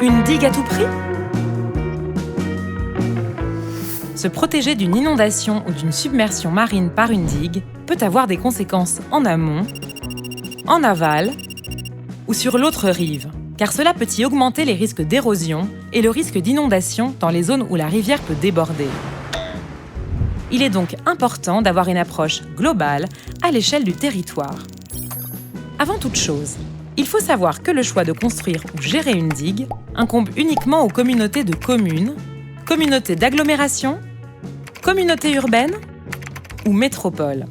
Une digue à tout prix? Se protéger d'une inondation ou d'une submersion marine par une digue peut avoir des conséquences en amont, en aval ou sur l'autre rive, car cela peut y augmenter les risques d'érosion et le risque d'inondation dans les zones où la rivière peut déborder. Il est donc important d'avoir une approche globale à l'échelle du territoire. Avant toute chose, il faut savoir que le choix de construire ou gérer une digue incombe uniquement aux communautés de communes, communautés d'agglomération, communautés urbaines ou métropoles.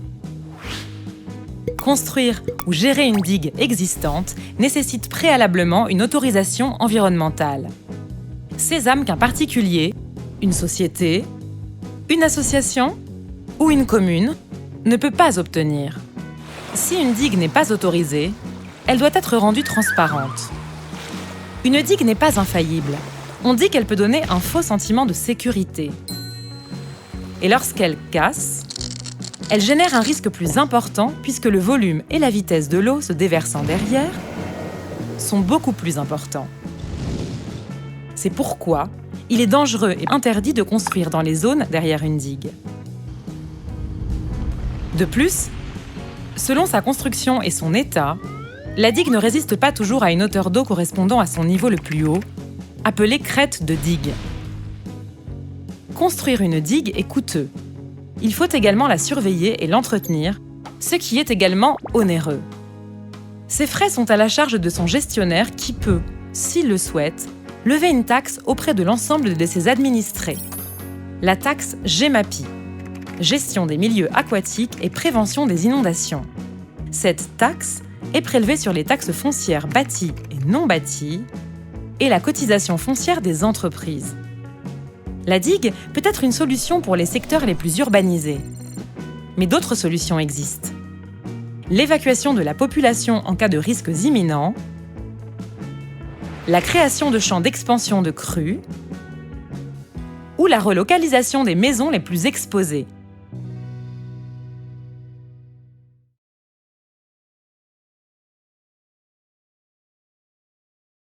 Construire ou gérer une digue existante nécessite préalablement une autorisation environnementale. Sésame qu'un particulier, une société, une association ou une commune ne peut pas obtenir. Si une digue n'est pas autorisée, elle doit être rendue transparente. Une digue n'est pas infaillible. On dit qu'elle peut donner un faux sentiment de sécurité. Et lorsqu'elle casse, elle génère un risque plus important puisque le volume et la vitesse de l'eau se déversant derrière sont beaucoup plus importants. C'est pourquoi il est dangereux et interdit de construire dans les zones derrière une digue. De plus, selon sa construction et son état, la digue ne résiste pas toujours à une hauteur d'eau correspondant à son niveau le plus haut, appelée crête de digue. Construire une digue est coûteux. Il faut également la surveiller et l'entretenir, ce qui est également onéreux. Ces frais sont à la charge de son gestionnaire qui peut, s'il le souhaite, lever une taxe auprès de l'ensemble de ses administrés. La taxe GEMAPI, Gestion des milieux aquatiques et prévention des inondations. Cette taxe est prélevée sur les taxes foncières bâties et non bâties et la cotisation foncière des entreprises. La digue peut être une solution pour les secteurs les plus urbanisés. Mais d'autres solutions existent. L'évacuation de la population en cas de risques imminents, la création de champs d'expansion de crues ou la relocalisation des maisons les plus exposées.